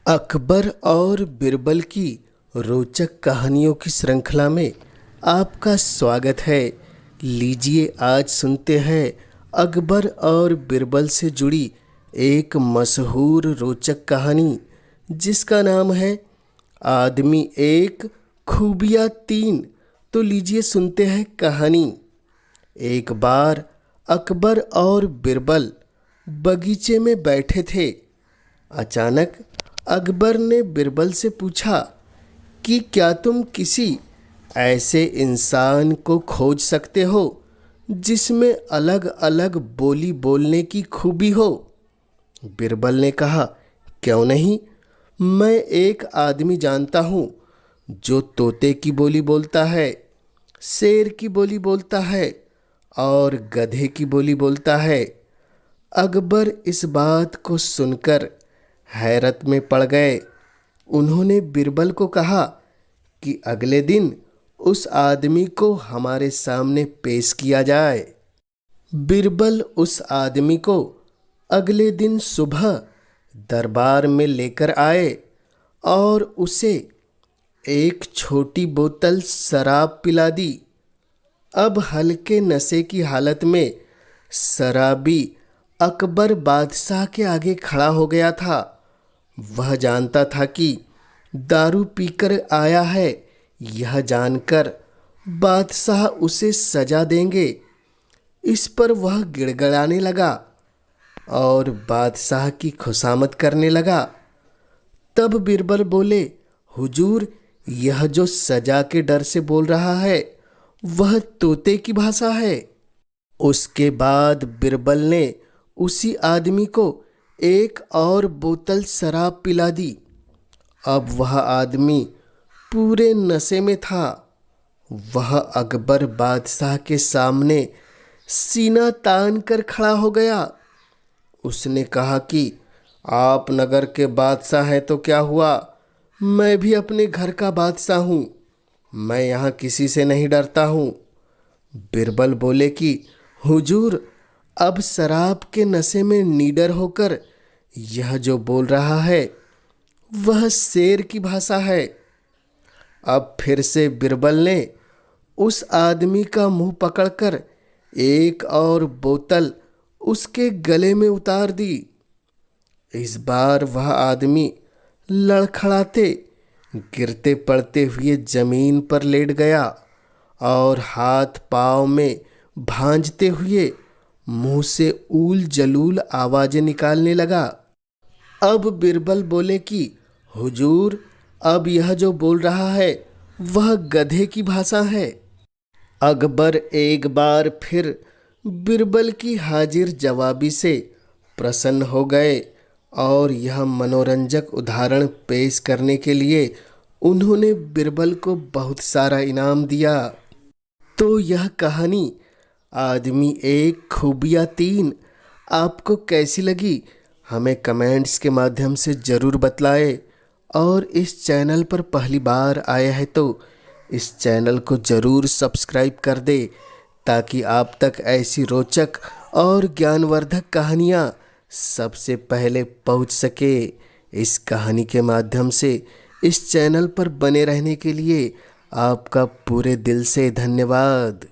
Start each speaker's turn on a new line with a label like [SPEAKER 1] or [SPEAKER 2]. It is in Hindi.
[SPEAKER 1] अकबर और बिरबल की रोचक कहानियों की श्रृंखला में आपका स्वागत है। लीजिए आज सुनते हैं अकबर और बिरबल से जुड़ी एक मशहूर रोचक कहानी जिसका नाम है आदमी एक खूबियाँ तीन। तो लीजिए सुनते हैं कहानी। एक बार अकबर और बिरबल बगीचे में बैठे थे। अचानक अकबर ने बिरबल से पूछा कि क्या तुम किसी ऐसे इंसान को खोज सकते हो जिसमें अलग अलग बोली बोलने की खूबी हो। बिरबल ने कहा, क्यों नहीं, मैं एक आदमी जानता हूँ जो तोते की बोली बोलता है, शेर की बोली बोलता है और गधे की बोली बोलता है। अकबर इस बात को सुनकर हैरत में पड़ गए। उन्होंने बिरबल को कहा कि अगले दिन उस आदमी को हमारे सामने पेश किया जाए। बिरबल उस आदमी को अगले दिन सुबह दरबार में लेकर आए और उसे एक छोटी बोतल शराब पिला दी। अब हल्के नशे की हालत में शराबी अकबर बादशाह के आगे खड़ा हो गया था। वह जानता था कि दारू पीकर आया है। यह जानकर बादशाह उसे सजा देंगे। इस पर वह गिड़गिड़ाने लगा और बादशाह की खुशामद करने लगा। तब बिरबल बोले, हुजूर, यह जो सजा के डर से बोल रहा है वह तोते की भाषा है। उसके बाद बिरबल ने उसी आदमी को एक और बोतल शराब पिला दी। अब वह आदमी पूरे नशे में था। वह अकबर बादशाह के सामने सीना तान कर खड़ा हो गया। उसने कहा कि आप नगर के बादशाह हैं तो क्या हुआ, मैं भी अपने घर का बादशाह हूँ। मैं यहाँ किसी से नहीं डरता हूँ। बिरबल बोले कि हुजूर, अब शराब के नशे में निडर होकर यह जो बोल रहा है वह शेर की भाषा है। अब फिर से बिरबल ने उस आदमी का मुंह पकड़कर एक और बोतल उसके गले में उतार दी। इस बार वह आदमी लड़खड़ाते गिरते पड़ते हुए जमीन पर लेट गया और हाथ पाँव में भांजते हुए मुंह से ऊल जलूल आवाजें निकालने लगा। अब बिरबल बोले कि हुजूर, अब यह जो बोल रहा है वह गधे की भाषा है। अकबर एक बार फिर बिरबल की हाजिर जवाबी से प्रसन्न हो गए और यह मनोरंजक उदाहरण पेश करने के लिए उन्होंने बिरबल को बहुत सारा इनाम दिया। तो यह कहानी आदमी एक खूबियाँ तीन आपको कैसी लगी, हमें कमेंट्स के माध्यम से ज़रूर बतलाएं। और इस चैनल पर पहली बार आए हैं तो इस चैनल को ज़रूर सब्सक्राइब कर दे ताकि आप तक ऐसी रोचक और ज्ञानवर्धक कहानियाँ सबसे पहले पहुँच सके। इस कहानी के माध्यम से इस चैनल पर बने रहने के लिए आपका पूरे दिल से धन्यवाद।